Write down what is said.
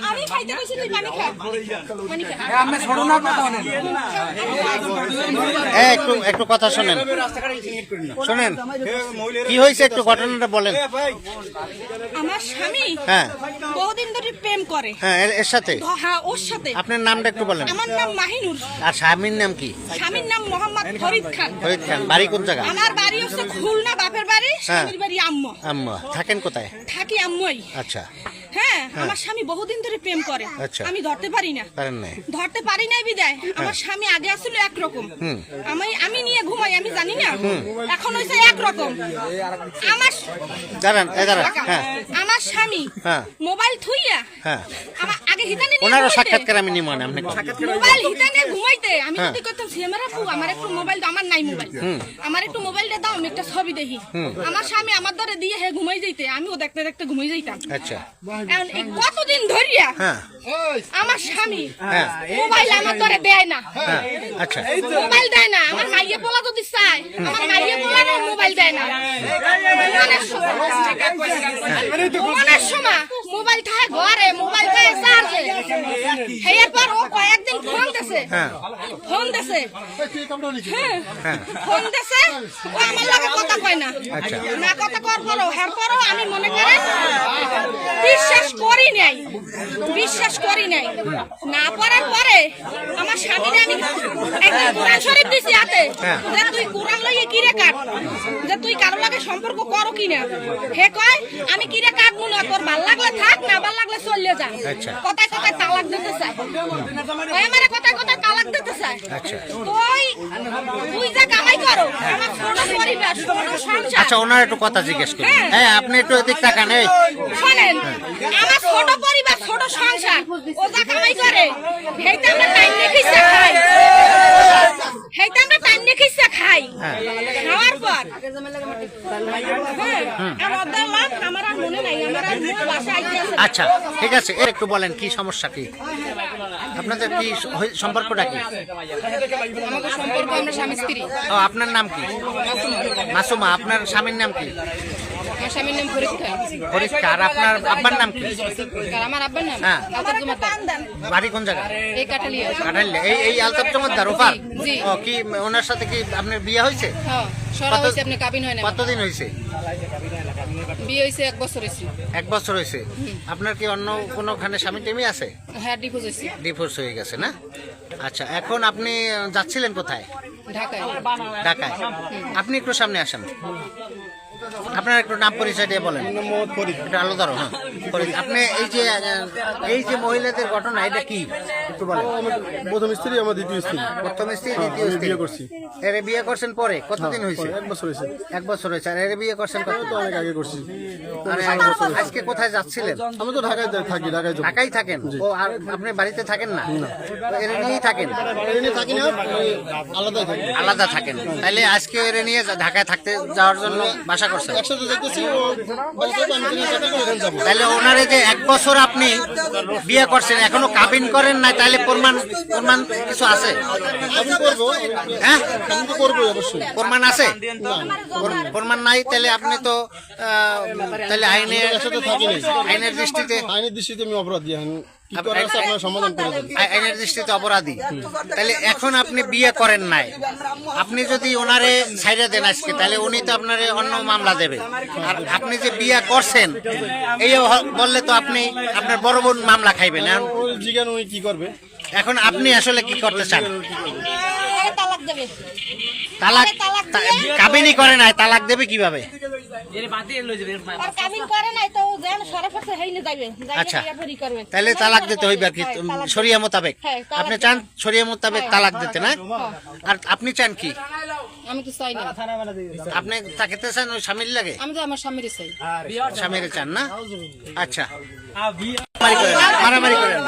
আমি খাইতে কইছি তুই পানি খা। পানি খা। আমি ছোড়ো না কথা বলেন। একটু কথা শোনেন, শোনেন কি হয়েছে একটু ঘটনাটা বলেন। আমার স্বামী হ্যাঁ বহুদিন ধরে প্রেম করে। হ্যাঁ এর সাথে? হ্যাঁ ওর সাথে। আপনার নামটা একটু বলেন। আমার নাম মাহিনুর। আর স্বামীর নাম কি? স্বামীর নাম মোহাম্মদ ফরিদ খান। ফরিদ খান। বাড়ি কোন জায়গা? আমার বাড়ি হচ্ছে খুলনা, বাপের বাড়ি, স্বামীর বাড়ি আম্মা। আম্মা। থাকেন কোথায়? থাকি আম্মাই। আচ্ছা। হ্যাঁ আমার স্বামী বহুদিন ধরে প্রেম করে। আচ্ছা। আমি ধরতে পারি না। পারেন না? ধরতে পারি নাই বিদায়। আমার স্বামী আগে আসলে একরকম, আমি নিয়ে ঘুমাই, আমি জানি না, এখন হয়েছে একরকম। আমার দাঁড়ান দাঁড়ান। হ্যাঁ আমার স্বামী হ্যাঁ মোবাইল থুইয়া হ্যাঁ আমার আগে হিতানে নিয়ে ওনারও ঘুমাইতে। সাক্ষাৎকার আমি নিব না, আপনি মোবাইল হিতানে ঘুমাইতে আমি হ্যাঁ। যদি কইতাম সিয়ামারা আপু আমার একটু মোবাইল দাও, আমার নাই মোবাইল, আমার একটু মোবাইলটা দাও, আমি একটা ছবি দেখি। আমার স্বামী আমার ধরে দিয়ে হে ঘুমাই যাইতে, আমিও দেখতে দেখতে ঘুমাই যাইতাম। আচ্ছা। এখন এই কতদিন ধরিয়া হ্যাঁ আমার স্বামী হ্যাঁ মোবাইল আমার ধরে দেয় না। হ্যাঁ আচ্ছা। মোবাইল দেয় না। আমার মাইয়ে পোলা যদি চায়, আমার মাইয়ে পোলা মোবাইল দেয় না। ঘুমানোর সময় মোবাইল থাকে ঘরে, মোবাইল থাকে চার্জে। এরপর ও কয়েকদিন ফোন দিছে, হ্যাঁ ফোন দিছে, হ্যাঁ ফোন দিছে, ও আমার লগে কথা কয় না। আচ্ছা। না কথা কর করো, হ্যাঁ করো, আমি মনে করেন বিশ্বাস করি নাই, বিশ্বাস করি নাই। না করার পরে আমার স্বামীরে আমি একদিন কোরআন শরীফ দিছি হাতে, যে তুই কোরআন লইয়ে কিরে কাট, যে তুই কারো লাগে সম্পর্ক করো কিনা। হে কয় আমি কিরে কাটবো না, তোর ভাল লাগলে থাক, না ভাল লাগলে চলে যা। আচ্ছা। কথায় কথায় তালাক দিতে চায়, ওই আমারে কথায় কথায় তালাক দিতে চায়। আচ্ছা। তুই যা কামাই করো, আমার ছোট পরিবার, ছোট সংসার। আচ্ছা ওনার একটু কথা জিজ্ঞেস করি। হ্যাঁ আপনি একটু এদিক তাকান। এই শোনেন, আমার ছোট পরিবার, ছোট সংসার, ও যা কামাই করে সেইটা আমরা টাইম দেখিছে খাই, সেইটা আমরা টাইম দেখিছে খাই। খাওয়ার পর আমার দালাম, আমার আর মনে নাই, আমার আর মনে বাসা আইতে আছে। আচ্ছা ঠিক আছে, এর একটু বলেন কি সমস্যা, কি আপনাদের কি সম্পর্কটা কি? আমাদের সম্পর্ক আমরা স্বামী স্ত্রী। ও আপনার নাম কি? মাসুমা। আপনার স্বামীর নাম কি? আমার স্বামীর নাম ফরিদ খান। ফরিদ খান। আর আপনার আব্বার নাম কি? আর আমার আব্বার নাম হ্যাঁ। আলতাফ জমাদ্দার। বাড়ি কোন জায়গা? এই কাঠালিয়া। কাঠালিয়া। এই আলতাফ জমাদ্দার ওপার? জি। ও কি ওনার সাথে কি আপনার বিয়ে হয়েছে? হ্যাঁ সরা হইছে, আপনি কাবিন হয় না। কতদিন হয়েছে? বিয়ে হইছে 1 বছর হইছে। 1 বছর হয়েছে। আপনার কি অন্য কোনোখানে স্বামী টেমি আছে? হ্যাঁ ডিভোর্স হইছে ডিভোর্স হয়ে গেছে না? আচ্ছা এখন আপনি যাচ্ছিলেন কোথায়? ঢাকায়। ঢাকায়। আপনি একটু সামনে আসেন, আপনার একটু নাম পরিচয় দিয়ে বলেন। একটু আলো ধরো। হ্যাঁ ফরিদ। আপনি এই যে মহিলাদের ঘটনা, এটা কি একটু বলেন। প্রথম স্ত্রী, আমার দ্বিতীয় স্ত্রী। প্রথম স্ত্রী, দ্বিতীয় স্ত্রী। বিয়ে করছি। এর বিয়ে করছেন পরে কতদিন হয়েছে? 1 বছর হয়েছে। 1 বছর হয়েছে। আর এর বিয়ে করছেন কত? তো অনেক আগে করছি। আজকে কোথায় যাচ্ছিলেন? আমি তো ঢাকায় থাকি, ঢাকায় যাবো। ঢাকায় থাকেন? ও আর আপনি বাড়িতে থাকেন না? এর নিয়েই থাকেন? এনে থাকি না, আলাদাই থাকি। আলাদা থাকেন। তাইলে আজকে এর নিয়ে ঢাকায় থাকতে যাওয়ার জন্য বাসা করছেন? একসাথে যাইতেছি, ও বলছে যে আমি কিনে চাকরি করে এখানে যাবো। তাহলে ওনারে যে 1 বছর আপনি বিয়ে করছেন, এখনো কাবিন করেন নাই, তাহলে প্রমাণ কিছু আছে? আমি করবো, হ্যাঁ আমি তো করবোই অবশ্যই। প্রমাণ আছে? প্রমাণ নাই, তাহলে আপনি তো তাহলে একসাথে থাকি নাই। আইনের দৃষ্টিতে আইনের দৃষ্টিতে আমি অপরাধী। এখন কি করার আছে আপনারা সমাধান করে দেন। আইনের দৃষ্টিতে অপরাধী। তাহলে এখন আপনি বিয়ে করেন নাই, আপনি যদি ওনারে ছাইড়া দেন আজকে, তাহলে উনি তো আপনারে অন্য মামলা দেবে। আর আপনি যে বিয়ে করছেন এই বললে তো আপনি আপনার বড় বোন মামলা খাইবেন। ওই জিজ্ঞান উনি কি করবে? এখন আপনি আসলে কি করতে চান? তালাক দেবে। তালাক? কাবিনই করে নাই, তালাক দেবে কিভাবে? আর কাবিন করে নাই তো যেন সরাসরি হেইনে যাবে, আচ্ছা যাইয়া বিয়ে করবে। তাহলে তালাক দিতে হইবে আর কি, শরিয়া মোতাবেক। হ্যাঁ, তালাক আপনি চান শরিয়া মোতাবেক তালাক দিতে না? আর আপনি চান কি? আমি তো চাই না। আপনি তাকেতে চান ওই স্বামীর লাগে? আমি তো আমার স্বামীর চাই। স্বামীর চান না? আচ্ছা মারামারি করেন।